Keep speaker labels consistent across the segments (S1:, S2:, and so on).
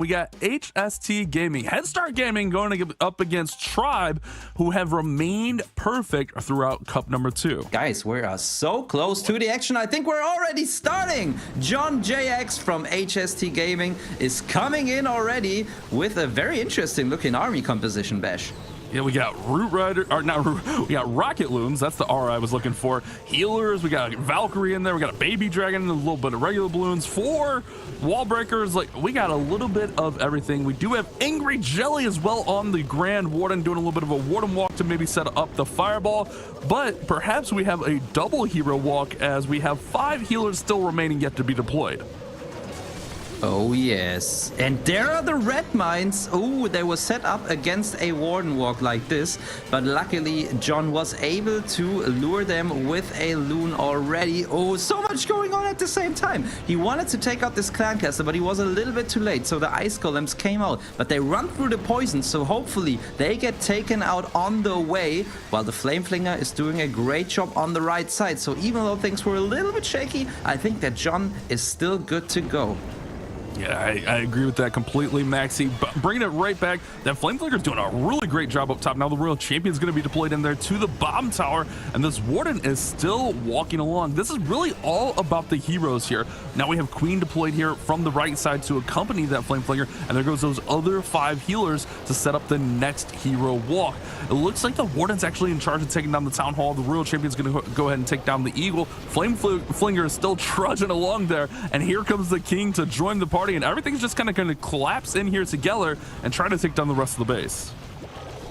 S1: We got HST Gaming, Head Start Gaming going up against Tribe, who have remained perfect throughout Cup number 2.
S2: Guys, we are so close to the action. I think we're already starting. John JX from HST Gaming is coming in already with a very interesting looking army composition, Bash.
S1: Yeah, we got we got Rocket Loons. That's the R I was looking for. Healers. We got Valkyrie in there. We got a Baby Dragon and a little bit of regular balloons. 4 wall breakers. Like, we got a little bit of everything. We do have Angry Jelly as well on the Grand Warden, doing a little bit of a Warden walk to maybe set up the Fireball. But perhaps we have a double hero walk as we have 5 healers still remaining yet to be deployed.
S2: Oh yes, and there are the red mines. Oh, they were set up against a warden walk like this, but luckily John was able to lure them with a loon already. Oh, so much going on at the same time. He wanted to take out this clan caster, but he was a little bit too late, so the ice golems came out, but they run through the poison, so hopefully they get taken out on the way, while the flame flinger is doing a great job on the right side. So even though things were a little bit shaky, I think that John is still good to go.
S1: Yeah, I agree with that completely, Maxi. But bringing it right back, that Flame Flinger's doing a really great job up top. Now the Royal Champion's going to be deployed in there to the bomb tower, and this Warden is still walking along. This is really all about the heroes here. Now we have Queen deployed here from the right side to accompany that Flame Flinger, and there goes those other 5 healers to set up the next hero walk. It looks like the Warden's actually in charge of taking down the Town Hall. The Royal Champion's going to go ahead and take down the Eagle. Flame Flinger is still trudging along there, and here comes the King to join the party, and everything's just kind of going to collapse in here together and try to take down the rest of the base.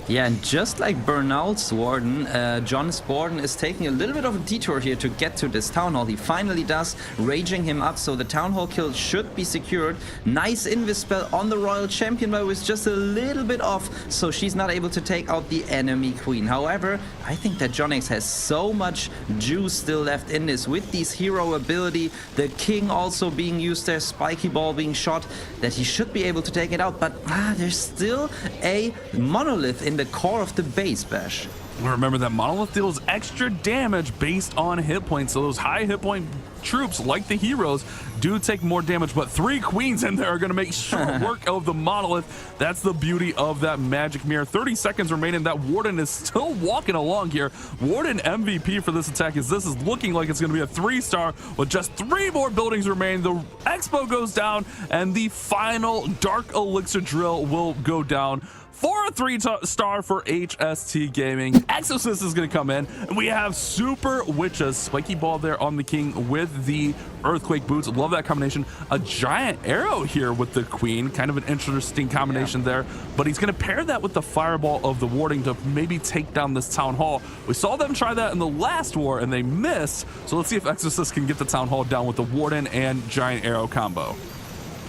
S2: Yeah, and just like Bernal's Warden, John's Warden is taking a little bit of a detour here to get to this Town Hall. He finally does, raging him up, so the Town Hall kill should be secured. Nice invis spell on the Royal Champion, but it was just a little bit off, so she's not able to take out the enemy Queen. However, I think that John X has so much juice still left in this with these hero ability, the King also being used there, Spiky Ball being shot, that he should be able to take it out. But there's still a monolith in the core of the base, Bash.
S1: Remember that monolith deals extra damage based on hit points, so those high hit point troops like the heroes do take more damage, but 3 queens in there are going to make short work of the monolith. That's the beauty of that magic mirror. 30 seconds remaining. That Warden is still walking along here. Warden MVP for this attack, as this is looking like it's going to be a 3-star with just 3 more buildings remaining. The Expo goes down, and the final Dark Elixir drill will go down for a 3-star for HST Gaming. Exorcist is going to come in, and we have Super Witches. Spiky Ball there on the King with the Earthquake Boots. Love that combination. A giant arrow here with the Queen. Kind of an interesting combination there. But he's going to pair that with the Fireball of the Warding to maybe take down this Town Hall. We saw them try that in the last war, and they missed. So let's see if Exorcist can get the Town Hall down with the Warden and Giant Arrow combo.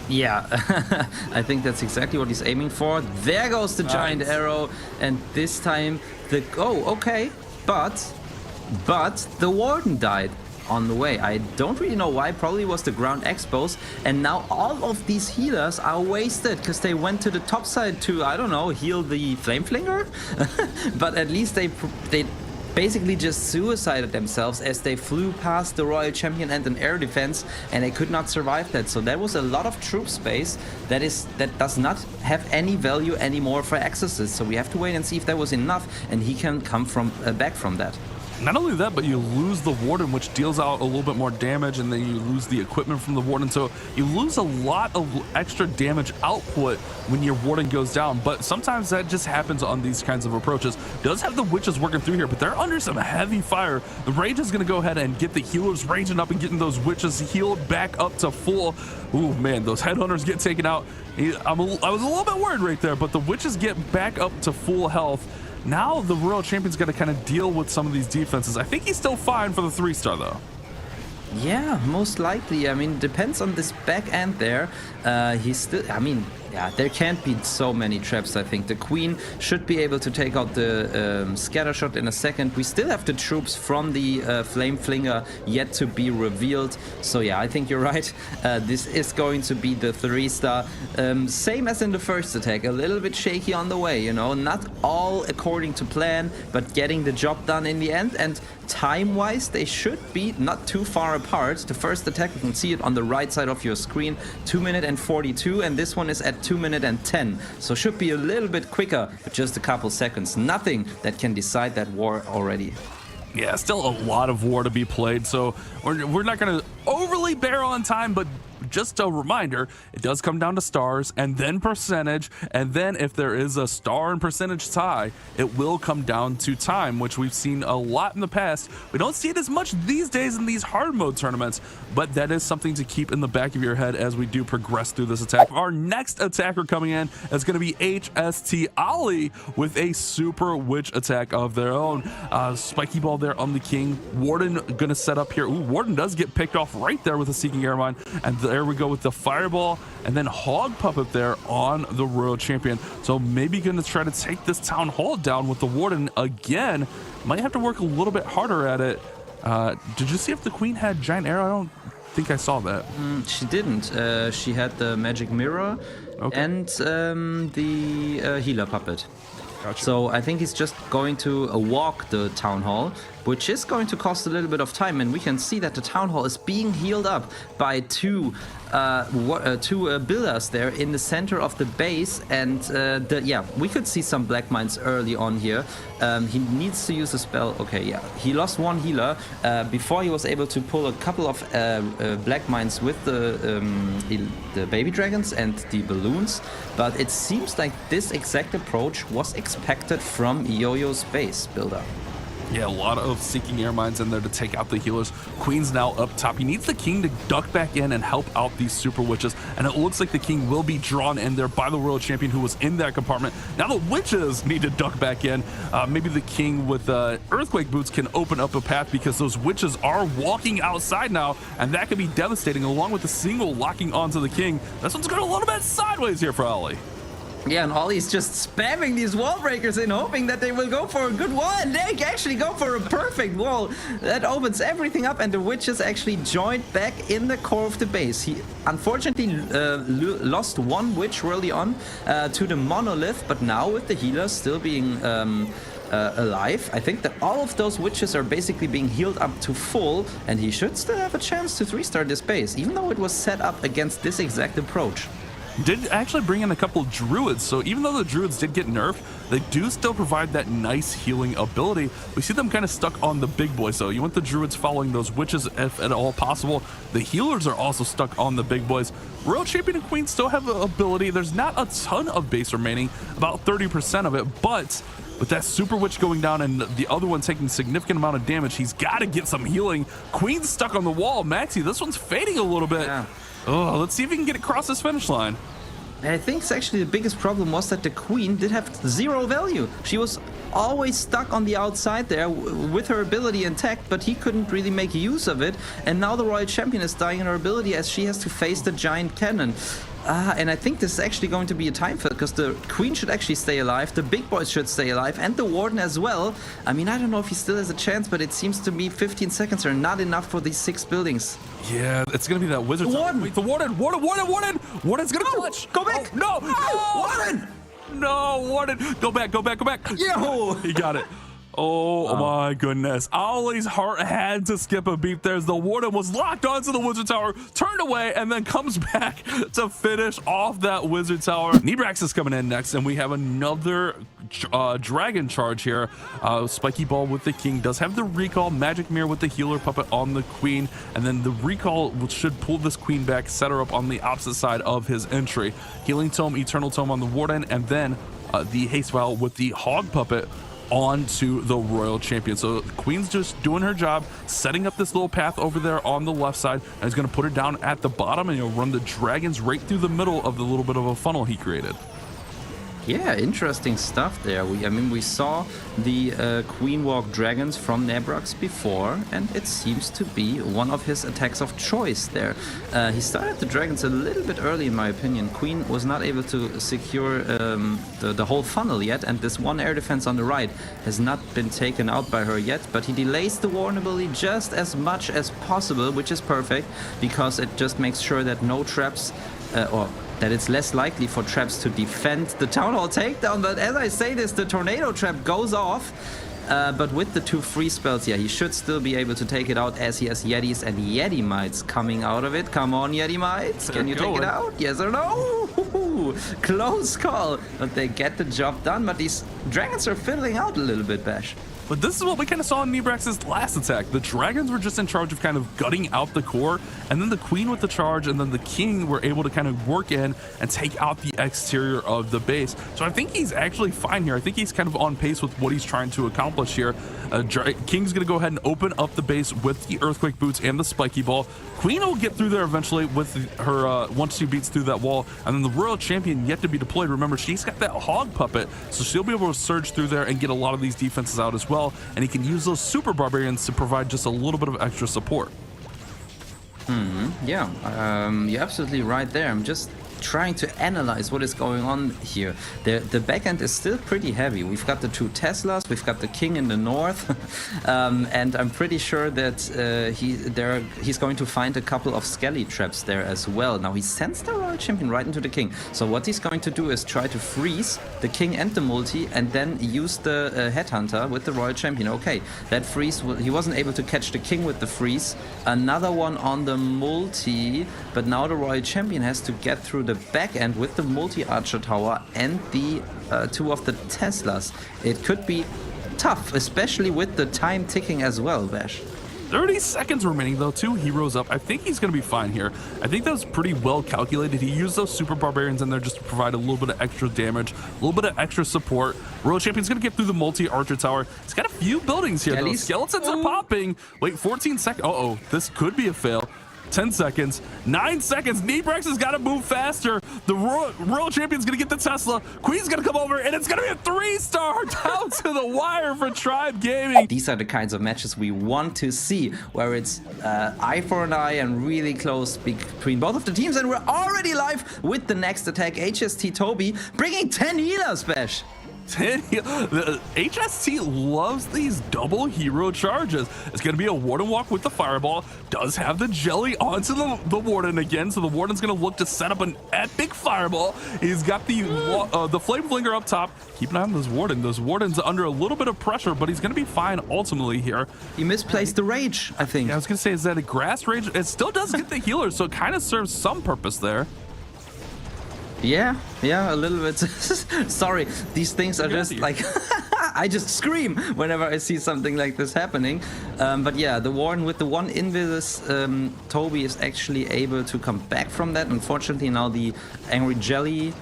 S2: Yeah, I think that's exactly what he's aiming for. There goes the giant arrow, and this time the okay, but the Warden died on the way. I don't really know why. Probably was the ground exposed, and now all of these healers are wasted because they went to the top side to, I don't know, heal the Flame Flinger. But at least they basically just suicided themselves as they flew past the Royal Champion and an air defense, and they could not survive that. So there was a lot of troop space that does not have any value anymore for Exorcist. So we have to wait and see if that was enough, and he can come from back from that.
S1: Not only that, but you lose the Warden, which deals out a little bit more damage, and then you lose the equipment from the Warden. So you lose a lot of extra damage output when your Warden goes down. But sometimes that just happens on these kinds of approaches. Does have the Witches working through here, but they're under some heavy fire. The Rage is going to go ahead and get the healers raging up and getting those Witches healed back up to full. Ooh, man, those Headhunters get taken out. I was a little bit worried right there, but the Witches get back up to full health. Now the Royal Champion's got to kind of deal with some of these defenses. I think he's still fine for the 3-star though.
S2: Yeah, most likely. I mean, depends on this back end there. He's still, I mean, yeah, there can't be so many traps. I think the Queen should be able to take out the scatter shot in a second. We still have the troops from the Flame Flinger yet to be revealed. So yeah, I think you're right. This is going to be the 3-star. Same as in the first attack, a little bit shaky on the way, you know, not all according to plan, but getting the job done in the end. And time-wise, they should be not too far apart. The first attack, you can see it on the right side of your screen, 2 minutes and 42, and this one is at at 2 minutes and 10. So should be a little bit quicker, but just a couple seconds. Nothing that can decide that war already.
S1: Yeah, still a lot of war to be played, so we're not going to overly bear on time, but just a reminder, it does come down to stars and then percentage, and then if there is a star and percentage tie, it will come down to time, which we've seen a lot in the past. We don't see it as much these days in these hard mode tournaments, but that is something to keep in the back of your head as we do progress through this attack. Our next attacker coming in is going to be HST Ali with a super witch attack of their own. Spiky ball there on the king. Warden going to set up here. Ooh, Warden does get picked off right there with a Seeking Air Mine, and there we go with the fireball, and then Hog Puppet there on the Royal Champion. So maybe going to try to take this Town Hall down with the Warden again. Might have to work a little bit harder at it. Did you see if the Queen had Giant Arrow? I don't think I saw that.
S2: She didn't. She had the Magic Mirror and the Healer Puppet.
S1: Gotcha.
S2: So I think he's just going to walk the Town Hall, which is going to cost a little bit of time, and we can see that the Town Hall is being healed up by two builders there in the center of the base, and we could see some black mines early on here. He needs to use a spell. Okay, yeah, he lost one healer before he was able to pull a couple of black mines with the baby dragons and the balloons, but it seems like this exact approach was expected from Yo-Yo's base builder.
S1: Yeah, a lot of Seeking Air Mines in there to take out the healers. Queen's now up top. He needs the king to duck back in and help out these super witches, and it looks like the king will be drawn in there by the Royal Champion who was in that compartment. Now the witches need to duck back in. Maybe the king with earthquake boots can open up a path, because those witches are walking outside now, and that could be devastating, along with the single locking onto the king. This one's going a little bit sideways here for Ollie.
S2: Yeah, and Ollie's just spamming these wall breakers in, hoping that they will go for a good wall, and they actually go for a perfect wall. That opens everything up, and the witches actually joined back in the core of the base. He unfortunately lost one witch early on to the monolith, but now with the healers still being alive, I think that all of those witches are basically being healed up to full, and he should still have a chance to restart this base, even though it was set up against this exact approach.
S1: Did actually bring in a couple of druids, so even though the druids did get nerfed, they do still provide that nice healing ability. We see them kind of stuck on the big boy, so you want the druids following those witches if at all possible. The healers are also stuck on the big boys. Royal Champion and Queen still have the ability. There's not a ton of base remaining, about 30% of it, but with that super witch going down and the other one taking a significant amount of damage, he's got to get some healing. Queen's stuck on the wall. Maxi, this one's fading a little bit.
S2: Yeah.
S1: Oh, let's see if he can get across this finish line.
S2: And I think actually the biggest problem was that the Queen did have zero value. She was always stuck on the outside there with her ability intact, but he couldn't really make use of it. And now the Royal Champion is dying in her ability as she has to face the giant cannon. And I think this is actually going to be a time fill, because the Queen should actually stay alive, the big boys should stay alive, and the Warden as well. I mean, I don't know if he still has a chance, but it seems to me 15 seconds are not enough for these 6 buildings.
S1: Yeah, it's going to be that wizard.
S2: Warden!
S1: Wait, the Warden! Warden's going to clutch!
S2: Go back!
S1: Oh, no!
S2: Warden!
S1: No, Warden! Go back!
S2: Yo!
S1: He got it. Oh my goodness. Ollie's heart had to skip a beat there as the Warden was locked onto the Wizard Tower, turned away, and then comes back to finish off that Wizard Tower. Nebrax is coming in next, and we have another dragon charge here. Spiky Ball with the King does have the recall, Magic Mirror with the Healer Puppet on the Queen, and then the recall should pull this Queen back, set her up on the opposite side of his entry. Healing Tome, Eternal Tome on the Warden, and then the Haste Vial with the Hog Puppet onto the Royal Champion. So Queen's just doing her job, setting up this little path over there on the left side, and is going to put her down at the bottom, and he'll run the dragons right through the middle of the little bit of a funnel he created.
S2: Yeah, interesting stuff there. We saw the Queen Walk dragons from Nebrax before, and it seems to be one of his attacks of choice there. He started the dragons a little bit early, in my opinion. Queen was not able to secure the whole funnel yet, and this one air defense on the right has not been taken out by her yet, but he delays the Warden ability just as much as possible, which is perfect, because it just makes sure that no traps, or that it's less likely for traps to defend the Town Hall takedown. But as I say this, the tornado trap goes off. But with the 2 free spells, yeah, he should still be able to take it out, as he has Yetis and Yeti Mites coming out of it. Come on, Yeti Mites. Can you take it out? Yes or no? Ooh, close call. But they get the job done. But these dragons are fiddling out a little bit, Bash.
S1: But this is what we kind of saw in Nebrax's last attack. The dragons were just in charge of kind of gutting out the core, and then the queen with the charge, and then the king were able to kind of work in and take out the exterior of the base. So I think he's actually fine here. I think he's kind of on pace with what he's trying to accomplish here. King's going to go ahead and open up the base with the earthquake boots and the spiky ball. Queen will get through there eventually with her once she beats through that wall, and then the royal champion yet to be deployed. Remember, she's got that hog puppet, so she'll be able to surge through there and get a lot of these defenses out as well. And he can use those super barbarians to provide just a little bit of extra support.
S2: Yeah, you're absolutely right there. I'm just trying to analyze what is going on here. The backend is still pretty heavy. We've got the 2 Teslas, we've got the king in the north, and I'm pretty sure that he's going to find a couple of skelly traps there as well. Now he sends the royal champion right into the king. So what he's going to do is try to freeze the king and the multi, and then use the headhunter with the royal champion. Okay, that freeze, he wasn't able to catch the king with the freeze. Another one on the multi, but now the royal champion has to get through the back end with the multi-archer tower and the 2 of the Teslas. It could be tough, especially with the time ticking as well, Bash.
S1: 30 seconds remaining though, 2 heroes up. I think he's going to be fine here. I think that was pretty well calculated. He used those super barbarians in there just to provide a little bit of extra damage, a little bit of extra support. Royal champion's going to get through the multi-archer tower. He's got a few buildings here though. Skeletons are popping. Wait, 14 seconds. Uh-oh, this could be a fail. 10 seconds, 9 seconds. Nebrax has got to move faster. The Royal Champion's going to get the Tesla. Queen's going to come over, and it's going to be a 3-star down to the wire for Tribe Gaming.
S2: These are the kinds of matches we want to see, where it's eye for an eye and really close between both of the teams. And we're already live with the next attack. HST Toby bringing 10 healers, Bash.
S1: The HST loves these double hero charges. It's going to be a Warden walk with the fireball. Does have the jelly onto the Warden again, so the Warden's going to look to set up an epic fireball. He's got the flame flinger up top. Keep an eye on this Warden. Those Warden's under a little bit of pressure, but he's going to be fine ultimately here.
S2: He misplaced the rage, I think.
S1: Yeah, I was going to say, is that a grass rage? It still does get the healer, so it kind of serves some purpose there.
S2: Yeah, a little bit. Sorry, these things are just like I just scream whenever I see something like this happening. But yeah, the Warden with the 1 Invis, Toby is actually able to come back from that. Unfortunately, now the Angry Jelly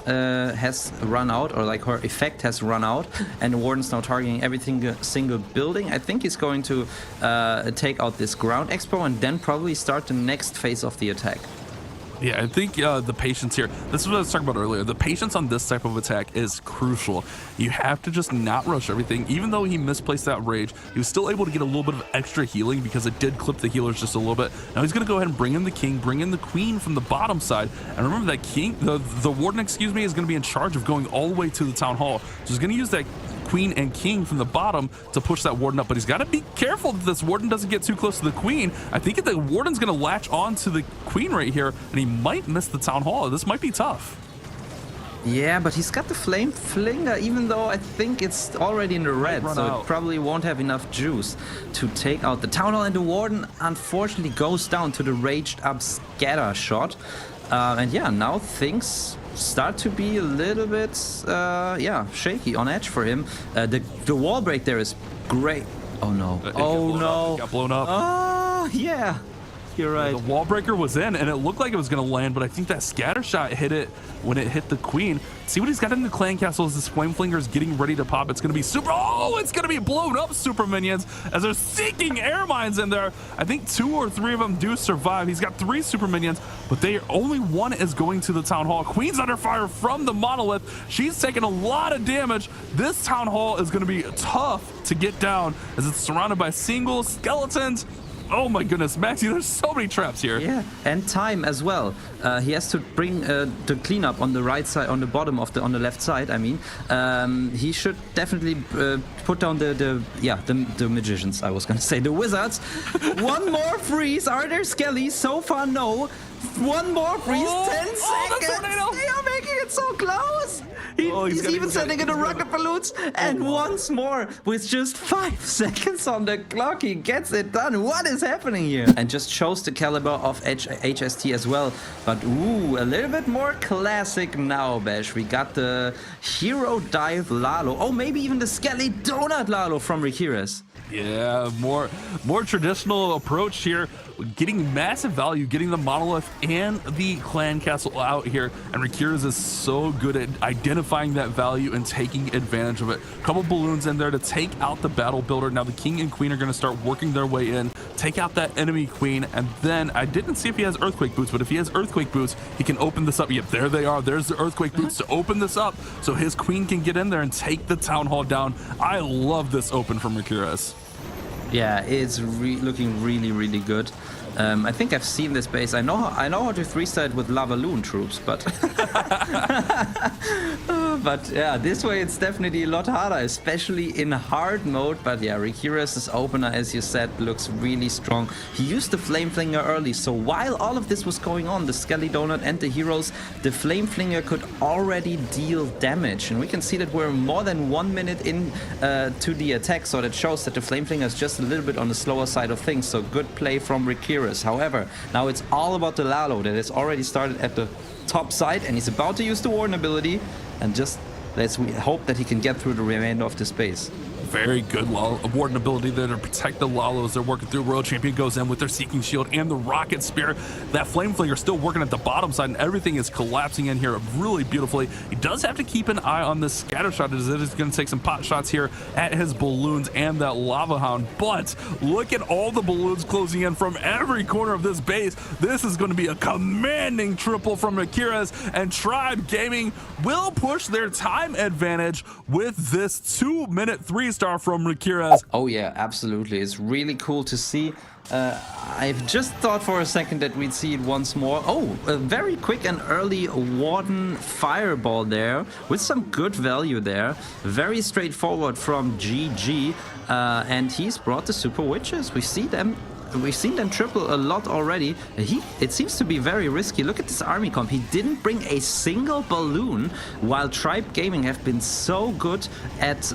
S2: has run out, or like her effect has run out, and the Warden's now targeting every single building. I think he's going to take out this ground expo and then probably start the next phase of the attack.
S1: Yeah, I think the patience here, this is what I was talking about earlier, the patience on this type of attack is crucial. You have to just not rush everything. Even though he misplaced that rage, he was still able to get a little bit of extra healing because it did clip the healers just a little bit. Now he's going to go ahead and bring in the king, bring in the queen from the bottom side. And remember that king, the warden, excuse me, is going to be in charge of going all the way to the town hall. So he's going to use that queen and king from the bottom to push that warden up, but he's got to be careful that this warden doesn't get too close to the queen. I think the warden's going to latch on to the queen right here, and he might miss the town hall. This might be tough.
S2: Yeah, but he's got the flame flinger, even though I think it's already in the red, so it probably won't have enough juice to take out the town hall, and the warden unfortunately goes down to the raged up scatter shot. And yeah, now things start to be a little bit shaky, on edge for him. The wall break there is great. Oh no. Oh no.
S1: It got blown up.
S2: Oh yeah. You're right.
S1: The wall breaker was in, and it looked like it was going to land, but I think that scatter shot hit it when it hit the queen. See what he's got in the clan castle as this flame flinger is getting ready to pop. It's going to be super. Oh, it's going to be blown up, super minions, as they're seeking air mines in there. I think 2 or 3 of them do survive. He's got 3 super minions, but only 1 is going to the town hall. Queen's under fire from the monolith. She's taking a lot of damage. This town hall is going to be tough to get down as it's surrounded by single skeletons. Oh my goodness, Maxi, there's so many traps here.
S2: Yeah, and time as well. He has to bring the cleanup on the right side, on the bottom of on the left side. I mean, he should definitely put down the magicians. I was gonna say the wizards. 1 more freeze. Are there skellies? So far, no. 1 more freeze. 10 seconds. They are making it so close. He He's even sending in the rocket balloons. And once more, with just 5 seconds on the clock, he gets it done. What is happening here? And just shows the caliber of HST as well. But ooh, a little bit more classic now, Bash. We got the Hero Dive Lalo. Oh, maybe even the Skelly Donut Lalo from Rikiris.
S1: Yeah, more traditional approach here, getting massive value, getting the monolith and the clan castle out here, and Rikiris is so good at identifying that value and taking advantage of it. A couple balloons in there to take out the battle builder. Now the king and queen are going to start working their way in, take out that enemy queen, and then I didn't see if he has earthquake boots, but if he has earthquake boots, he can open this up. Yep, there they are. There's the earthquake boots to open this up so his queen can get in there and take the town hall down. I love this open from Rikiris.
S2: Yeah, it's looking really, really good. I think I've seen this base. I know how to 3-star it with Lavaloon troops, but but yeah, this way it's definitely a lot harder, especially in hard mode. But yeah, Rikiris' opener, as you said, looks really strong. He used the Flame Flinger early, so while all of this was going on, the Skelly Donut and the heroes, the Flame Flinger could already deal damage. And we can see that we're more than 1 minute in to the attack, so that shows that the Flame Flinger is just a little bit on the slower side of things. So good play from Rikiris. However, now it's all about the Lalo that has already started at the top side, and he's about to use the Warden ability, and just let's hope that he can get through the remainder of the space.
S1: Very good Warden ability there to protect the Lalo as they're working through. Royal Champion goes in with their Seeking Shield and the Rocket Spear. That Flame Flinger still working at the bottom side, and everything is collapsing in here really beautifully. He does have to keep an eye on this Scatter Shot, as it is going to take some pot shots here at his balloons and that Lava Hound. But look at all the balloons closing in from every corner of this base. This is going to be a commanding triple from Rikiris, and Tribe Gaming will push their time advantage with this 2-minute 3-star from Rikiris.
S2: Oh yeah, absolutely. It's really cool to see. I've just thought for a second that we'd see it once more. Oh, a very quick and early Warden Fireball there with some good value there. Very straightforward from GG. And he's brought the Super Witches. We've seen them triple a lot already. It seems to be very risky. Look at this army comp. He didn't bring a single balloon, while Tribe Gaming have been so good at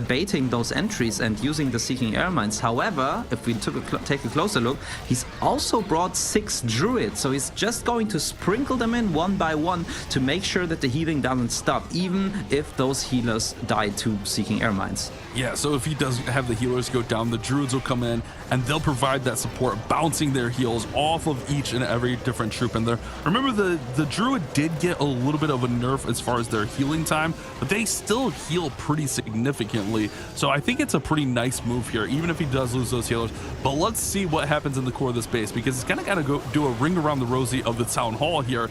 S2: baiting those entries and using the Seeking Air Mines. However, if we take a closer look, he's also brought 6 druids. So he's just going to sprinkle them in one by one to make sure that the healing doesn't stop, even if those healers die to Seeking Air Mines.
S1: Yeah, so if he does have the healers go down, the druids will come in and they'll provide that support, bouncing their heals off of each and every different troop in there. Remember, the druid did get a little bit of a nerf as far as their healing time, but they still heal pretty significantly. So I think it's a pretty nice move here, even if he does lose those healers. But let's see what happens in the core of this base, because it's kind of got to go do a ring around the rosy of the town hall here.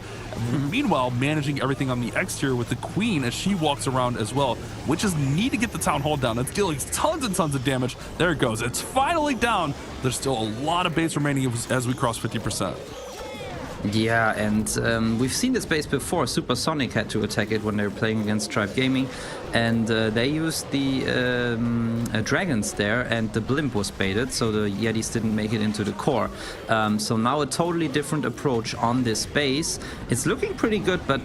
S1: Meanwhile, managing everything on the exterior with the queen as she walks around as well, which is need to get the town hall down. It's dealing tons and tons of damage. There it goes. It's finally down. There's still a lot of base remaining as we cross 50%.
S2: Yeah, and we've seen this base before. Supersonic had to attack it when they were playing against Tribe Gaming, and they used the dragons there, and the blimp was baited, so the Yetis didn't make it into the core. So now a totally different approach on this base. It's looking pretty good, but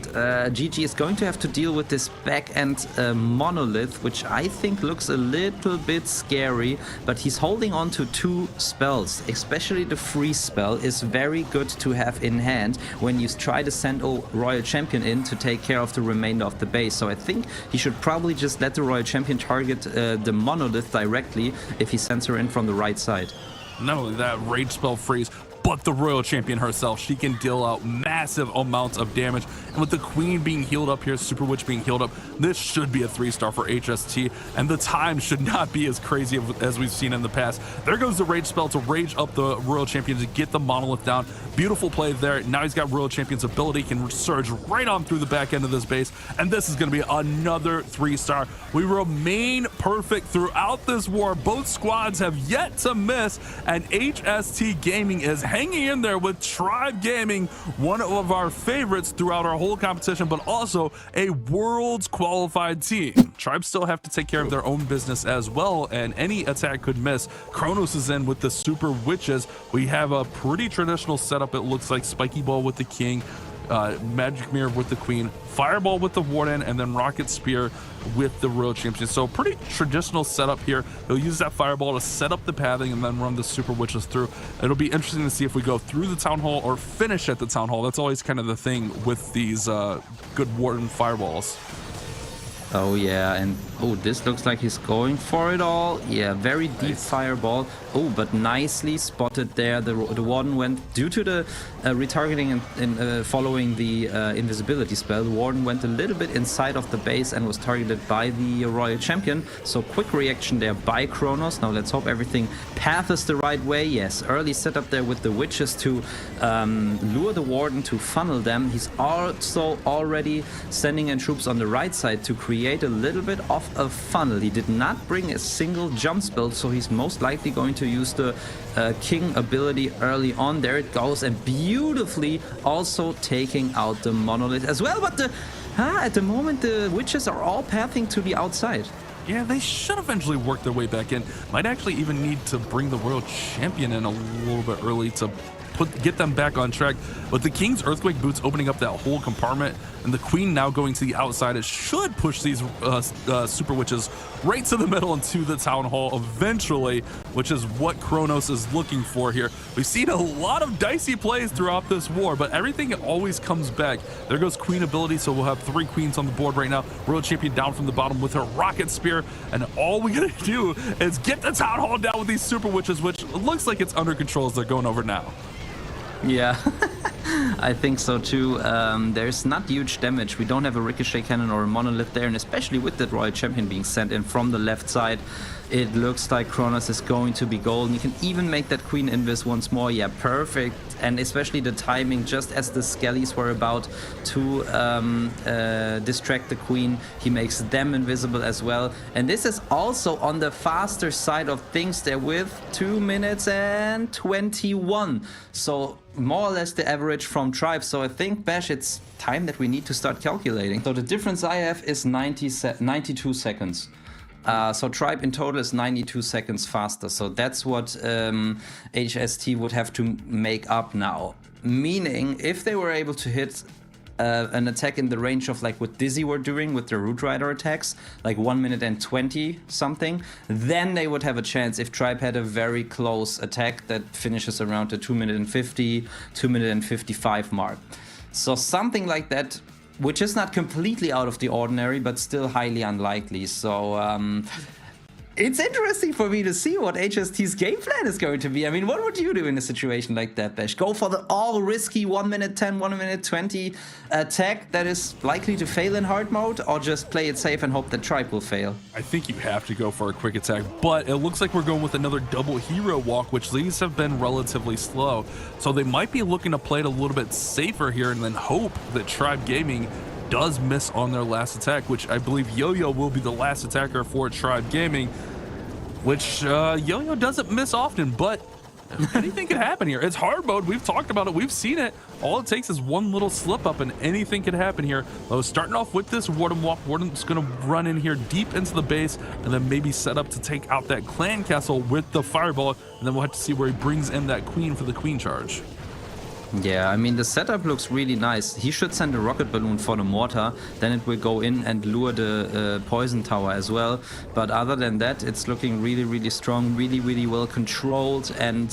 S2: GG is going to have to deal with this back-end monolith, which I think looks a little bit scary, but he's holding on to 2 spells. Especially the freeze spell is very good to have in hand when you try to send a Royal Champion in to take care of the remainder of the base. So I think he should probably just let the Royal Champion target the monolith directly if he sends her in from the right side.
S1: Not only that, rage spell freeze, but the Royal Champion herself, she can deal out massive amounts of damage. And with the Queen being healed up here, Super Witch being healed up, this should be a 3-star for HST, and the time should not be as crazy as we've seen in the past. There goes the Rage spell to rage up the Royal Champion to get the monolith down. Beautiful play there. Now he's got Royal Champion's ability, can surge right on through the back end of this base, and this is going to be another 3-star. We remain perfect throughout this war. Both squads have yet to miss, and HST Gaming is hanging in there with Tribe Gaming, one of our favorites throughout our whole competition, but also a world's qualified team. Tribes still have to take care of their own business as well, and any attack could miss. Kronos is in with the Super Witches. We have a pretty traditional setup. It looks like Spiky Ball with the King, Magic Mirror with the Queen, Fireball with the Warden, and then Rocket Spear with the Royal Champion. So pretty traditional setup here. He'll use that Fireball to set up the pathing and then run the Super Witches through. It'll be interesting to see if we go through the Town Hall or finish at the Town Hall. That's always kind of the thing with these good Warden Fireballs.
S2: Oh yeah, and oh, this looks like he's going for it all. Yeah, very deep fireball. Oh, but nicely spotted there. The Warden went, due to the retargeting and following the invisibility spell, the Warden went a little bit inside of the base and was targeted by the Royal Champion. So quick reaction there by Kronos. Now let's hope everything pathes the right way. Yes, early setup there with the Witches to lure the Warden, to funnel them. He's also already sending in troops on the right side to create a little bit of a funnel. He did not bring a single jump spell, so he's most likely going to use the King ability early on. There it goes, and beautifully also taking out the Monolith as well. But at the moment the Witches are all pathing to the outside.
S1: Yeah, they should eventually work their way back in. Might actually even need to bring the Royal Champion in a little bit early to get them back on track. But the King's Earthquake Boots opening up that whole compartment, and the Queen now going to the outside, it should push these Super Witches right to the middle and to the Town Hall eventually, which is what Kronos is looking for here. We've seen a lot of dicey plays throughout this war, but everything always comes back. There goes Queen ability, so we'll have 3 Queens on the board right now. Royal Champion down from the bottom with her Rocket Spear, and all we gotta do is get the Town Hall down with these Super Witches, which looks like it's under control as they're going over now.
S2: Yeah, I think so too. There's not huge damage. We don't have a Ricochet Cannon or a Monolith there, and especially with that Royal Champion being sent in from the left side, it looks like Kronos is going to be golden. You can even make that Queen Invis once more. Yeah, perfect. And especially the timing, just as the Skellies were about to distract the Queen, he makes them invisible as well. And this is also on the faster side of things there with 2 minutes and 21. So more or less the average from Tribe. So I think, Bash, it's time that we need to start calculating. So the difference I have is 92 seconds. So Tribe in total is 92 seconds faster. So that's what HST would have to make up now. Meaning, if they were able to hit an attack in the range of like what Dizzy were doing with their Root Rider attacks, like 1 minute and 20 something, then they would have a chance if Tribe had a very close attack that finishes around the 2 minute and 50, 2 minute and 55 mark. So something like that, which is not completely out of the ordinary, but still highly unlikely. So it's interesting for me to see what HST's game plan is going to be. I mean, what would you do in a situation like that, Bash? Go for the all-risky 1 minute 10, 1 minute 20 attack that is likely to fail in hard mode, or just play it safe and hope that Tribe will fail?
S1: I think you have to go for a quick attack, but it looks like we're going with another double hero walk, which these have been relatively slow. So they might be looking to play it a little bit safer here and then hope that Tribe Gaming does miss on their last attack, which I believe Yo-Yo will be the last attacker for Tribe Gaming, which Yo-Yo doesn't miss often, but anything can happen here. It's hard mode. We've talked about it. We've seen it. All it takes is one little slip up and anything can happen here. I was starting off with this Warden walk. Warden's going to run in here deep into the base and then maybe set up to take out that clan castle with the fireball, and then we'll have to see where he brings in that queen for the queen charge.
S2: Yeah, I mean, the setup looks really nice. He should send a rocket balloon for the mortar, then it will go in and lure the poison tower as well. But other than that, it's looking really, really strong, really, really well controlled. And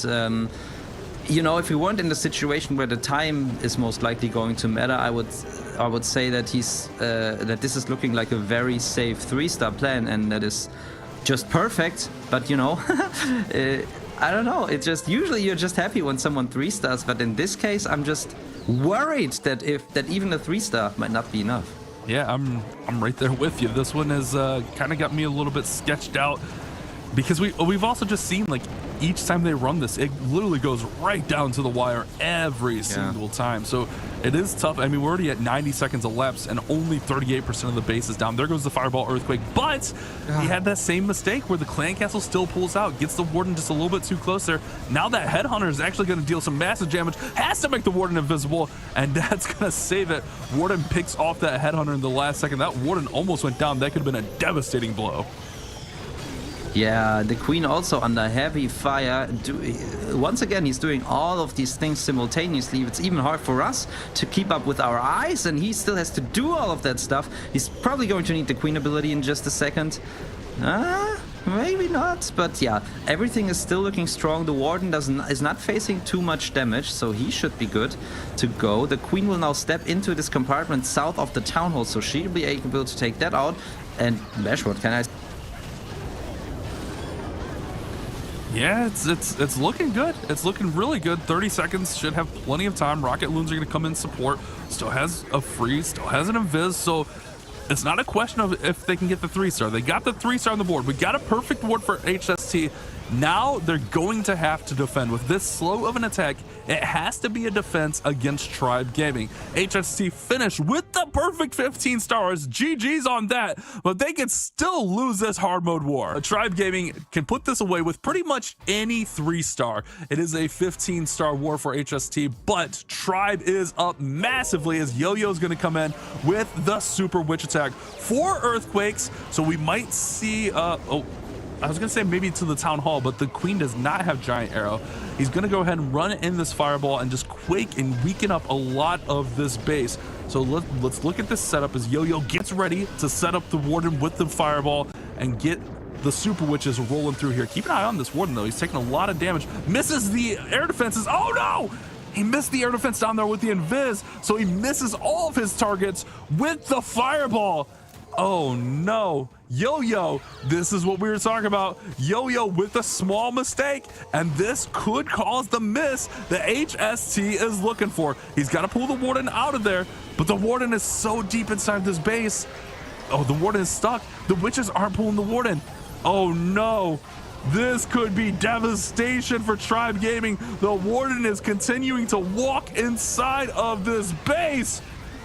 S2: you know, if we weren't in the situation where the time is most likely going to matter, I would say that that this is looking like a very safe 3-star plan, and that is just perfect. But you know, I don't know. It's just, usually you're just happy when someone 3-stars, but in this case, I'm just worried that even a 3-star might not be enough.
S1: Yeah, I'm right there with you. This one has kind of got me a little bit sketched out, because we've also just seen, like, each time they run this, it literally goes right down to the wire every single time. So it is tough. I mean, we're already at 90 seconds elapsed and only 38% of the base is down. There goes the Fireball Earthquake, but he had that same mistake where the clan castle still pulls out, gets the Warden just a little bit too close there. Now that Headhunter is actually going to deal some massive damage, has to make the Warden invisible, and that's going to save it. Warden picks off that Headhunter in the last second. That Warden almost went down. That could have been a devastating blow.
S2: Yeah, the Queen also under heavy fire. Once again, he's doing all of these things simultaneously. It's even hard for us to keep up with our eyes, and he still has to do all of that stuff. He's probably going to need the Queen ability in just a second. Maybe not, but yeah, everything is still looking strong. The Warden is not facing too much damage, so he should be good to go. The Queen will now step into this compartment south of the Town Hall, so she'll be able to take that out. And Bash, what can I...
S1: Yeah, it's looking good. It's looking really good. 30 seconds, should have plenty of time. Rocket Loons are going to come in support. Still has a freeze, still has an invis, so it's not a question of if they can get the 3-star. They got the 3-star on the board. We got a perfect board for HST. Now they're going to have to defend. With this slow of an attack, it has to be a defense against Tribe Gaming. HST finished with the perfect 15 stars. GG's on that, but they can still lose this hard mode war. Tribe Gaming can put this away with pretty much any 3-star. It is a 15-star war for HST, but Tribe is up massively as Yo-Yo's going to come in with the super witch attack. 4 earthquakes, so we might see I was gonna say maybe to the Town Hall, but the Queen does not have Giant Arrow. He's gonna go ahead and run in this Fireball and just quake and weaken up a lot of this base. So let's look at this setup as Yo-Yo gets ready to set up the Warden with the Fireball and get the Super Witches rolling through here. Keep an eye on this Warden though. He's taking a lot of damage. Misses the air defenses. Oh no! He missed the air defense down there with the Invis, so he misses all of his targets with the Fireball. Oh no. Yo-Yo, this is what we were talking about. Yo-Yo with a small mistake, and this could cause the miss that HST is looking for. He's got to pull the Warden out of there, but the Warden is so deep inside this base. Oh, the Warden is stuck. The witches aren't pulling the Warden. Oh no. This could be devastation for Tribe Gaming. The Warden is continuing to walk inside of this base.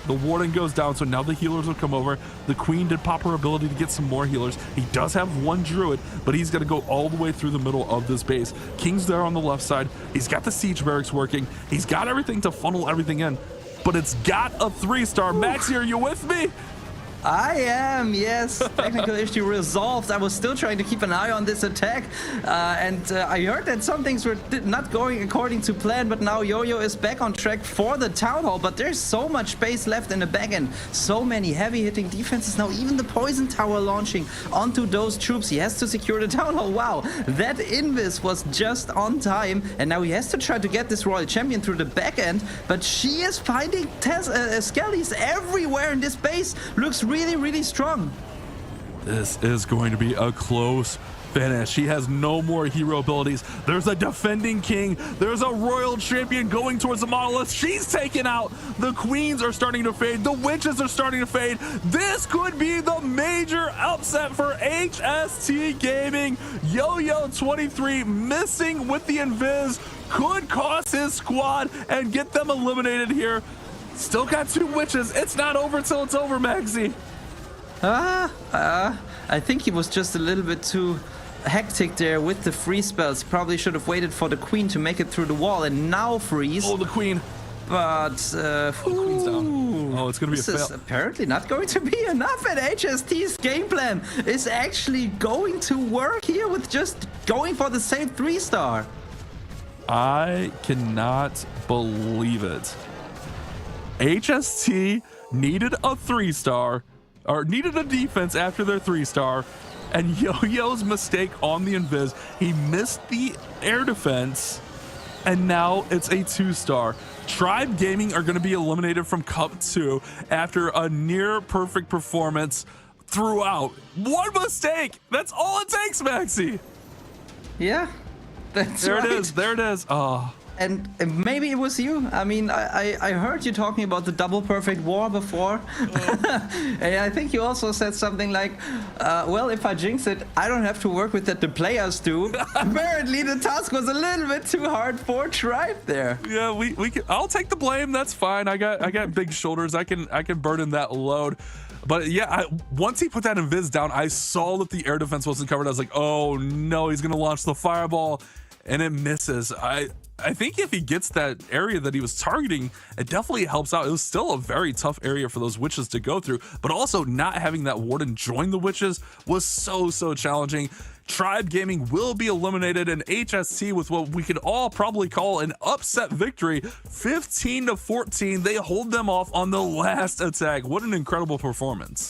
S1: The Warden goes down, so now the healers will come over. The Queen did pop her ability to get some more healers. He does have 1 Druid, but he's going to go all the way through the middle of this base. King's there on the left side. He's got the siege barracks working. He's got everything to funnel everything in, but it's got a 3-star. Maxi, are you with me?
S2: I am, yes. Technical issue resolved. I was still trying to keep an eye on this attack, and I heard that some things were not going according to plan, but now Yo-Yo is back on track for the Town Hall, but there's so much space left in the back end. So many heavy-hitting defenses now, even the Poison Tower launching onto those troops. He has to secure the Town Hall. Wow, that Invis was just on time, and now he has to try to get this Royal Champion through the back end, but she is finding Skellies everywhere in this base. Looks really strong.
S1: This is going to be a close finish. He has no more hero abilities. There's a defending king. There's a royal champion going towards the monolith. She's taken out. The queens are starting to fade. The witches are starting to fade. This could be the major upset for HST Gaming. Yo-Yo 23 missing with the invis could cost his squad and get them eliminated here. Still got 2 witches. It's not over till it's over, Maxi.
S2: I think he was just a little bit too hectic there with the freeze spells. Probably should have waited for the Queen to make it through the wall and now freeze.
S1: Oh, the Queen.
S2: But
S1: the Queen's down. Oh, it's gonna be a fail.
S2: This is apparently not going to be enough, and HST's game plan is actually going to work here with just going for the same 3-star.
S1: I cannot believe it. HST needed a 3-star, or needed a defense after their 3-star, and Yo-Yo's mistake on the invis, he missed the air defense, and now it's a 2-star. Tribe Gaming are going to be eliminated from Cup 2 after a near perfect performance throughout. One mistake! That's all it takes, Maxi!
S2: Yeah, that's
S1: there
S2: right.
S1: It is, there it is. Oh.
S2: And maybe it was you. I mean, I heard you talking about the double perfect war before. And I think you also said something like, well, if I jinx it, I don't have to work with that, the players do. Apparently, the task was a little bit too hard for Tribe there.
S1: Yeah, we can, I'll take the blame. That's fine. I got big shoulders. I can burden that load. But yeah, once he put that invis down, I saw that the air defense wasn't covered. I was like, oh no, he's gonna launch the fireball, and it misses. I think if he gets that area that he was targeting, it definitely helps out. It was still a very tough area for those witches to go through, but also not having that warden join the witches was so challenging. Tribe Gaming will be eliminated, and HST with what we could all probably call an upset victory, 15-14. They hold them off on the last attack. What an incredible performance.